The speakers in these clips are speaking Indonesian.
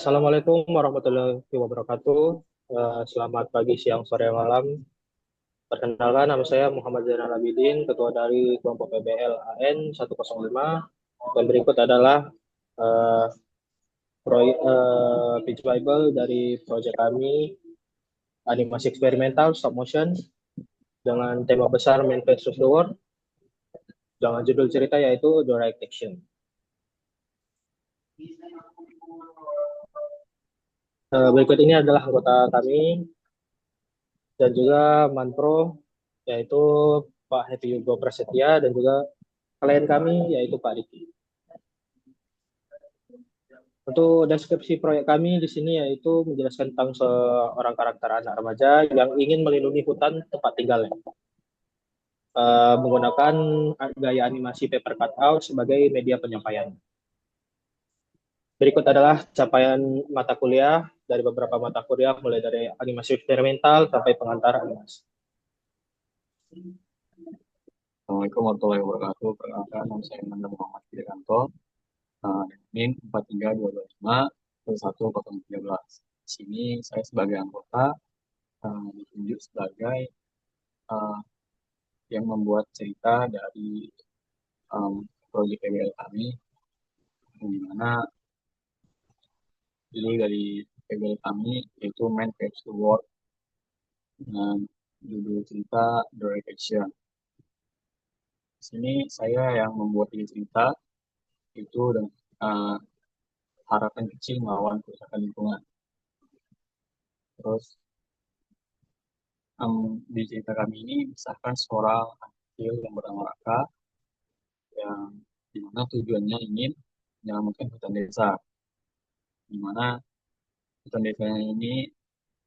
Assalamualaikum warahmatullahi wabarakatuh. Selamat pagi, siang, sore, malam. Perkenalkan, nama saya Muhammad Zainal Abidin, Ketua dari kelompok PBL AN 105. Dan berikut adalah uh, proyek pitch Bible dari proyek kami, animasi eksperimental stop motion dengan tema besar Manifest of the World. Dengan judul cerita yaitu Direct Action. Berikut ini adalah anggota kami dan juga Manpro, yaitu Pak Happy Yugo Prasetya, dan juga klien kami yaitu Pak Riki. Untuk deskripsi proyek kami di sini yaitu menjelaskan tentang seorang karakter anak remaja yang ingin melindungi hutan tempat tinggalnya, menggunakan gaya animasi paper cutout sebagai media penyampaian. Berikut adalah capaian mata kuliah dari beberapa mata kuliah, mulai dari animasi eksperimental sampai pengantar animasi. Assalamualaikum warahmatullahi wabarakatuh. Perkenalkan, nama saya Nanda Muhammad Widianto. NIM 43225 11 Di sini saya sebagai anggota ditunjuk sebagai uh, yang membuat cerita dari proyek PBL kami, di mana judul dari PBL kami yaitu Man Caves the World dengan judul cerita Direct Action. Di sini saya yang membuat ini cerita itu dengan harapan kecil melawan kerusakan lingkungan. Terus di cerita kami ini misalkan seorang anak kecil yang bernama Raka yang dimana tujuannya ingin menyelamatkan hutan desa, dimana hutan desanya ini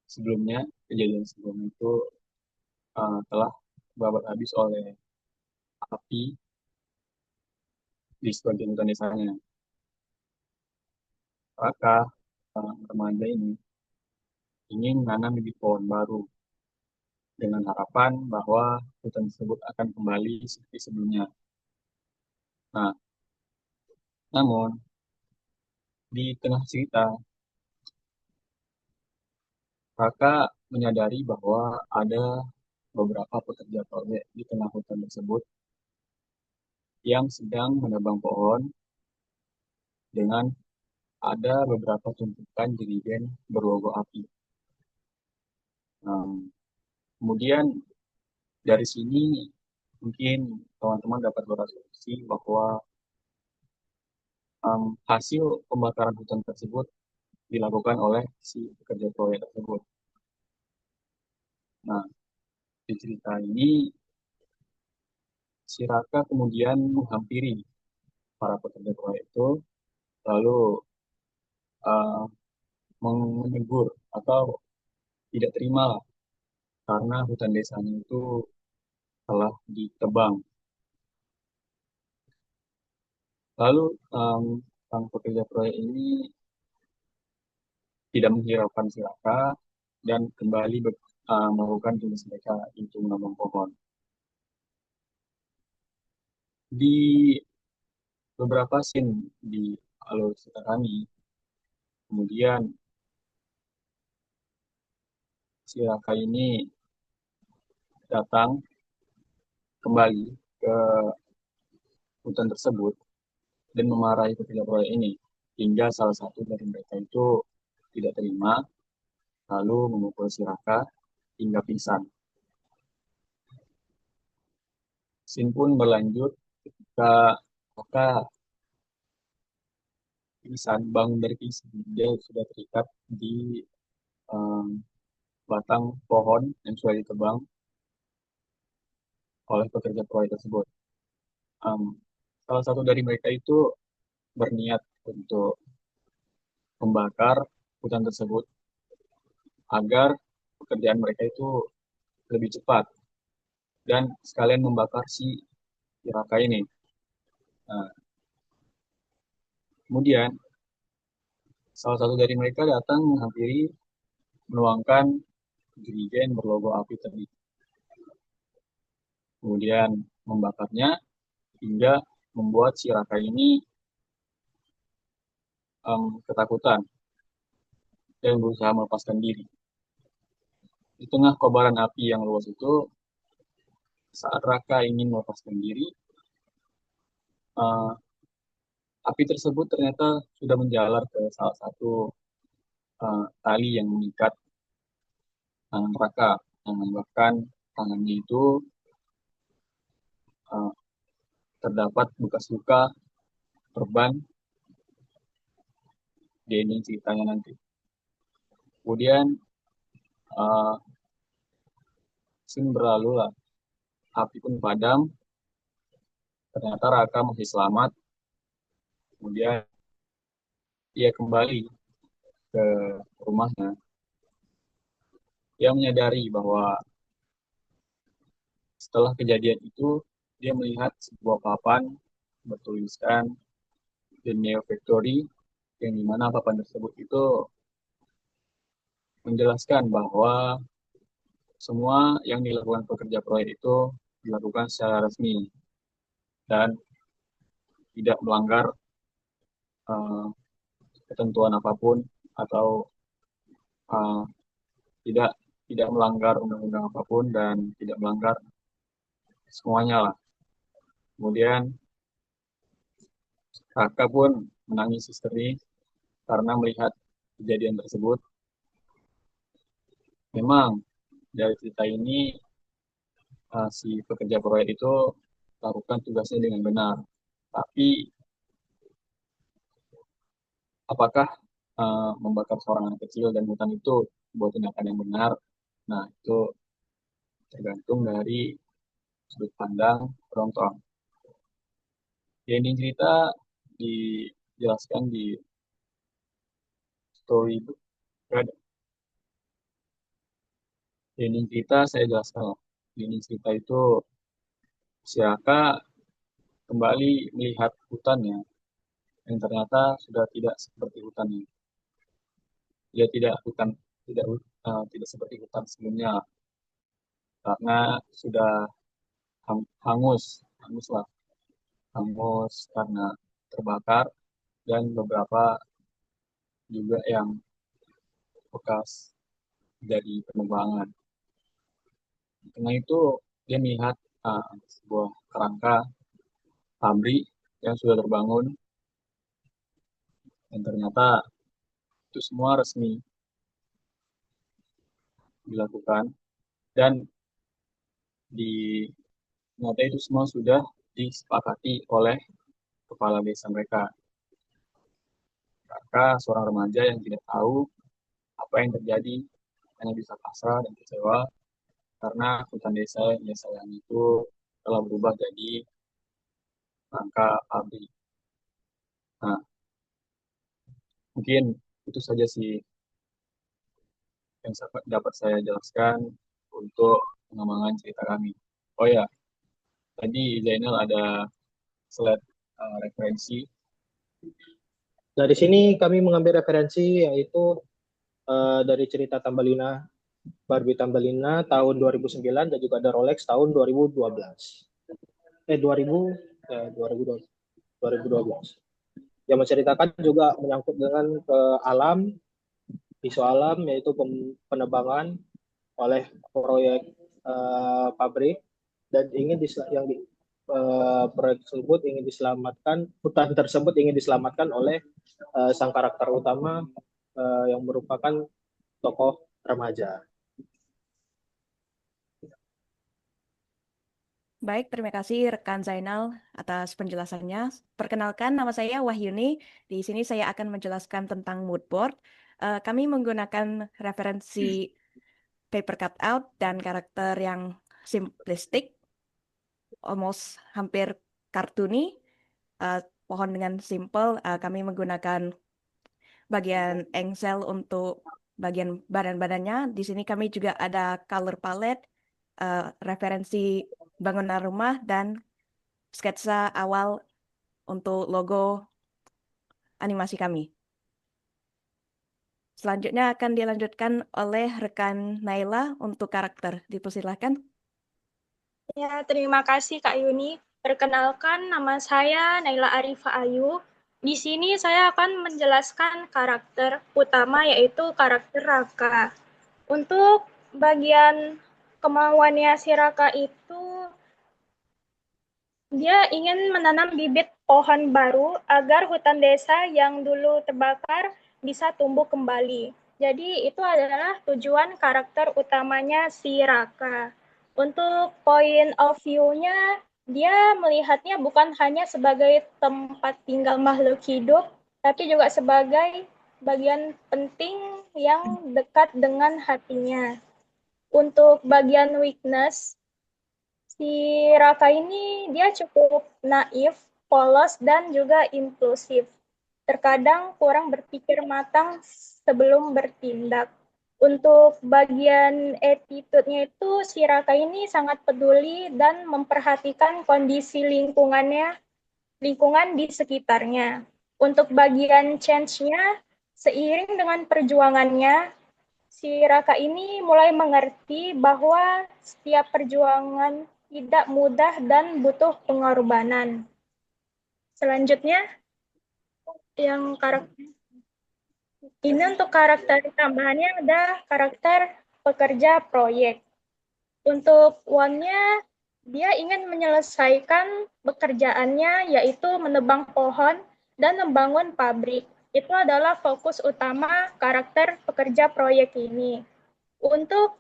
sebelumnya kejadian sebelumnya itu telah babat habis oleh api di sebagian hutan desanya. Raka remaja ini ingin menanam bibit pohon baru dengan harapan bahwa hutan tersebut akan kembali seperti sebelumnya. Nah, namun di tengah cerita Raka menyadari bahwa ada beberapa pekerja proyek di tengah hutan tersebut yang sedang menebang pohon dengan ada beberapa tumpukan jerigen berlogo api. Kemudian dari sini mungkin teman-teman dapat berasumsi bahwa hasil pembakaran hutan tersebut dilakukan oleh si pekerja proyek tersebut. Nah, di cerita ini si Raka kemudian menghampiri para pekerja proyek itu lalu uh, menegur atau tidak terima lah karena hutan desanya itu telah ditebang. Lalu sang pekerja proyek ini tidak menghiraukan si Raka dan kembali melakukan tugas mereka untuk menanam pohon. Di beberapa scene di alur cerita kami, kemudian si Raka ini datang kembali ke hutan tersebut dan memarahi pekerja proyek ini hingga salah satu dari mereka itu tidak terima lalu memukul si Raka hingga pingsan. Scene pun berlanjut ketika Raka pingsan, bangun dari pingsan, dia sudah terikat di um, batang pohon yang sudah ditebang oleh pekerja proyek tersebut. Um, Salah satu dari mereka itu berniat untuk membakar hutan tersebut agar pekerjaan mereka itu lebih cepat dan sekalian membakar si Raka ini. Nah, kemudian salah satu dari mereka datang menghampiri menuangkan jerigen berlogo api tadi. Kemudian membakarnya hingga membuat si Raka ini ketakutan dan berusaha melepaskan diri. Di tengah kobaran api yang luas itu, saat Raka ingin melepaskan diri, uh, api tersebut ternyata sudah menjalar ke salah satu tali yang mengikat tangan Raka, yang menyebabkan tangannya itu uh, terdapat bekas luka perban di ending ceritanya nanti. Kemudian uh, scene berlalu lah, api pun padam, ternyata Raka masih selamat. Kemudian ia kembali ke rumahnya. Dia menyadari bahwa setelah kejadian itu, dia melihat sebuah papan bertuliskan The Neo Factory, yang dimana papan tersebut itu menjelaskan bahwa semua yang dilakukan pekerja proyek itu dilakukan secara resmi dan tidak melanggar uh, ketentuan apapun atau uh, tidak tidak melanggar undang-undang apapun dan tidak melanggar semuanya lah. Kemudian Raka pun menangis histeris karena melihat kejadian tersebut. Memang dari cerita ini si pekerja proyek itu lakukan tugasnya dengan benar. Tapi apakah membakar seorang anak kecil dan hutan itu sebuah tindakan yang benar? Nah, itu tergantung dari sudut pandang penonton. Di ending cerita dijelaskan di storybook. Di ending cerita saya jelaskan. Di ending cerita itu si Raka kembali melihat hutannya yang ternyata sudah tidak seperti hutannya. Dia tidak seperti hutan sebelumnya karena sudah hangus, hangus lah, hangus karena terbakar dan beberapa juga yang bekas dari penebangan. Karena itu dia melihat sebuah kerangka pabrik yang sudah terbangun dan ternyata itu semua resmi dilakukan dan di ternyata itu semua sudah disepakati oleh kepala desa mereka. Mereka seorang remaja yang tidak tahu apa yang terjadi, hanya bisa pasrah dan kecewa karena hutan desa yang dia sayangi itu telah berubah jadi rangka pabrik. Nah, mungkin itu saja sih yang dapat saya jelaskan untuk pengembangan cerita kami. Oh ya, tadi Zainal ada slide referensi. Dari sini kami mengambil referensi yaitu dari cerita Tambalina, Barbie Tambalina tahun 2009 dan juga ada Rolex tahun 2012. 2000 2012. Yang menceritakan juga menyangkut dengan alam, isu alam yaitu penebangan oleh proyek pabrik dan ingin yang di proyek tersebut ingin diselamatkan, hutan tersebut ingin diselamatkan oleh sang karakter utama yang merupakan tokoh remaja. Baik, terima kasih rekan Zainal atas penjelasannya. Perkenalkan, nama saya Wahyuni. Di sini saya akan menjelaskan tentang mood board. Kami menggunakan referensi paper cutout dan karakter yang simplistik, almost hampir kartuni, pohon dengan simple. Kami menggunakan bagian engsel untuk bagian badan-badannya. Di sini kami juga ada color palette, referensi bangunan rumah, dan sketsa awal untuk logo animasi kami. Selanjutnya akan dilanjutkan oleh rekan Naila untuk karakter. Dipersilakan. Ya, terima kasih Kak Yuni. Perkenalkan, nama saya Naila Arifa Ayu. Di sini saya akan menjelaskan karakter utama yaitu karakter Raka. Untuk bagian kemauannya si Raka itu dia ingin menanam bibit pohon baru agar hutan desa yang dulu terbakar bisa tumbuh kembali. Jadi itu adalah tujuan karakter utamanya si Raka. Untuk point of view-nya, dia melihatnya bukan hanya sebagai tempat tinggal makhluk hidup, tapi juga sebagai bagian penting yang dekat dengan hatinya. Untuk bagian weakness, si Raka ini dia cukup naif, polos, dan juga impulsif. Terkadang kurang berpikir matang sebelum bertindak. Untuk bagian attitude-nya itu, si Raka ini sangat peduli dan memperhatikan kondisi lingkungan di sekitarnya. Untuk bagian change-nya, seiring dengan perjuangannya, si Raka ini mulai mengerti bahwa setiap perjuangan tidak mudah dan butuh pengorbanan. Selanjutnya, yang karakter ini untuk karakter tambahannya ada karakter pekerja proyek. Untuk one-nya, dia ingin menyelesaikan pekerjaannya yaitu menebang pohon dan membangun pabrik. Itu adalah fokus utama karakter pekerja proyek ini. Untuk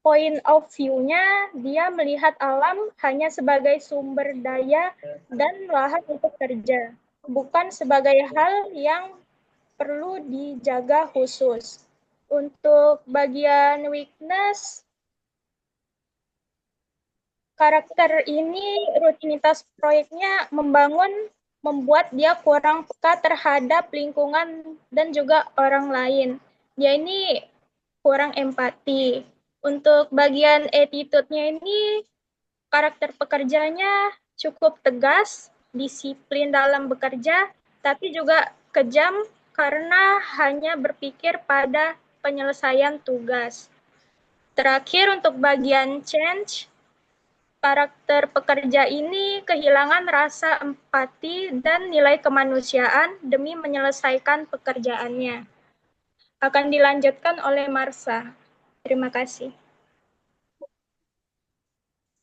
point of view-nya, dia melihat alam hanya sebagai sumber daya dan lahan untuk kerja, bukan sebagai hal yang perlu dijaga khusus. Untuk bagian weakness, karakter ini rutinitas proyeknya membuat dia kurang peka terhadap lingkungan dan juga orang lain. Dia ini kurang empati. Untuk bagian attitude-nya ini, karakter pekerjanya cukup tegas, disiplin dalam bekerja, tapi juga kejam karena hanya berpikir pada penyelesaian tugas. Terakhir, untuk bagian change, karakter pekerja ini kehilangan rasa empati dan nilai kemanusiaan demi menyelesaikan pekerjaannya. Akan dilanjutkan oleh Marsha. Terima kasih.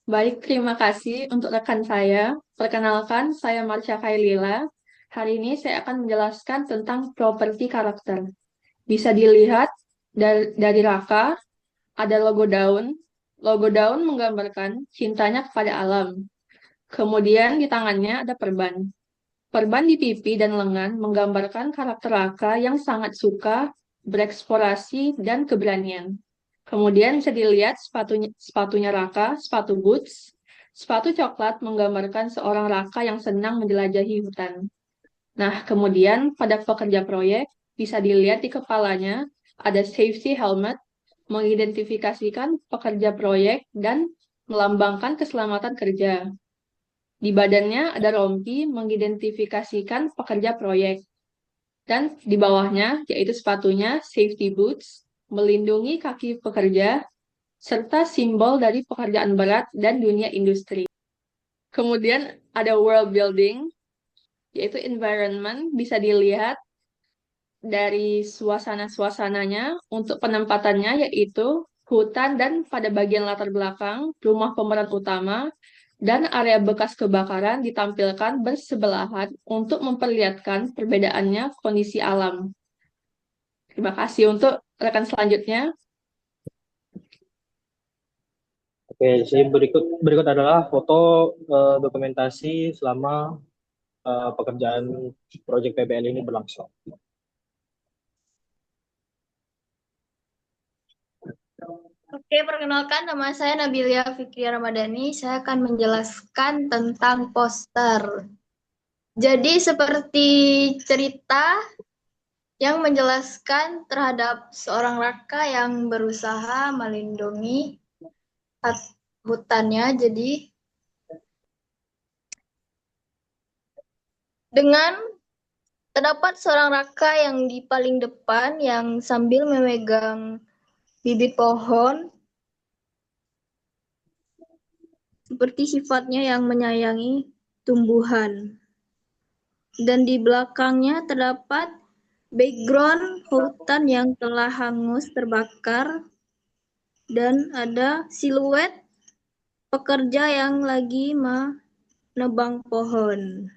Baik, terima kasih untuk rekan saya. Perkenalkan, saya Marsha Kailila. Hari ini saya akan menjelaskan tentang properti karakter. Bisa dilihat dari Raka, ada logo daun. Logo daun menggambarkan cintanya kepada alam. Kemudian di tangannya ada perban. Perban di pipi dan lengan menggambarkan karakter Raka yang sangat suka bereksplorasi dan keberanian. Kemudian bisa dilihat sepatunya Raka, sepatu boots. Sepatu coklat menggambarkan seorang Raka yang senang menjelajahi hutan. Nah, kemudian pada pekerja proyek bisa dilihat di kepalanya ada safety helmet mengidentifikasikan pekerja proyek dan melambangkan keselamatan kerja. Di badannya ada rompi mengidentifikasikan pekerja proyek. Dan di bawahnya, yaitu sepatunya, safety boots, melindungi kaki pekerja, serta simbol dari pekerjaan berat dan dunia industri. Kemudian ada world building, yaitu environment, bisa dilihat dari suasana-suasananya untuk penempatannya, yaitu hutan dan pada bagian latar belakang, rumah pemeran utama, dan area bekas kebakaran ditampilkan bersebelahan untuk memperlihatkan perbedaannya kondisi alam. Terima kasih untuk rekan selanjutnya. Oke, di sini berikut adalah foto dokumentasi selama pekerjaan proyek PBL ini berlangsung. Oke, perkenalkan nama saya Nabilia Fikri Ramadhani. Saya akan menjelaskan tentang poster. Jadi seperti cerita yang menjelaskan terhadap seorang Raka yang berusaha melindungi hutannya. Jadi dengan terdapat seorang Raka yang di paling depan yang sambil memegang bibit pohon, seperti sifatnya yang menyayangi tumbuhan. dan di belakangnya terdapat background hutan yang telah hangus terbakar dan ada siluet pekerja yang lagi menebang pohon.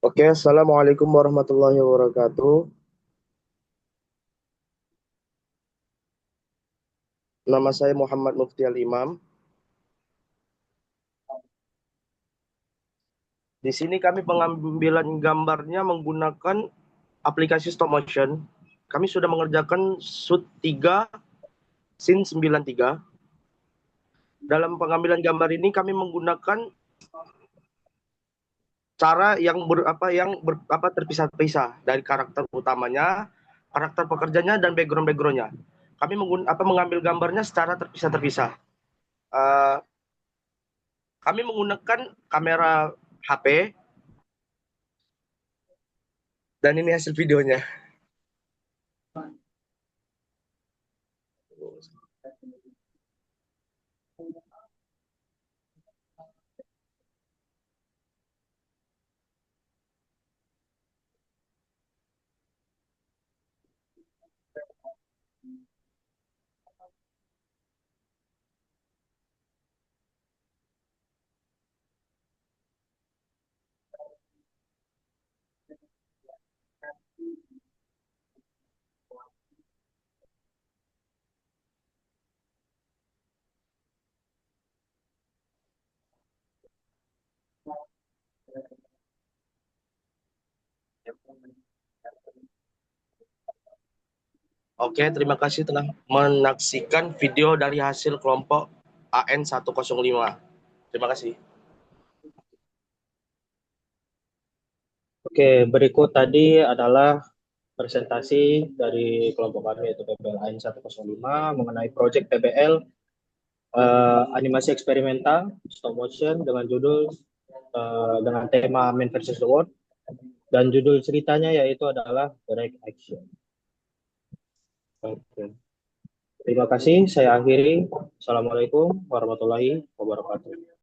Oke, Assalamualaikum warahmatullahi wabarakatuh. Nama saya Muhammad Mufti Al-Imam. Di sini kami pengambilan gambarnya menggunakan aplikasi stop motion. Kami sudah mengerjakan shoot 3, scene 93. Dalam pengambilan gambar ini kami menggunakan cara yang terpisah-pisah dari karakter utamanya, karakter pekerjanya dan background-backgroundnya. Kami mengambil gambarnya secara terpisah-terpisah. Kami menggunakan kamera HP dan ini hasil videonya. Oke, terima kasih telah menyaksikan video dari hasil kelompok AN 105. Terima kasih. Oke, berikut tadi adalah presentasi dari kelompok kami yaitu PBL AN 105 mengenai proyek PBL animasi eksperimental stop motion dengan judul dengan tema Man versus the World, dan judul ceritanya yaitu adalah Direct Action. Oke. Terima kasih, saya akhiri. Assalamualaikum warahmatullahi wabarakatuh.